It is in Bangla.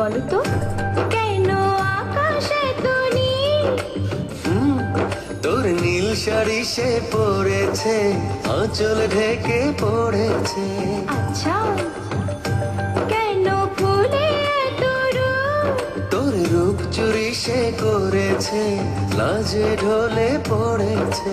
বলো তো কেন আকাশে তুমি? তোর নীল শাড়ি সে পরেছে, আঁচল ঢেকে পড়েছে। আচ্ছা, কেন ফুলে এত রূপ? তোর রূপ চুরি সে করেছে, লাজে ঢলে পড়েছে।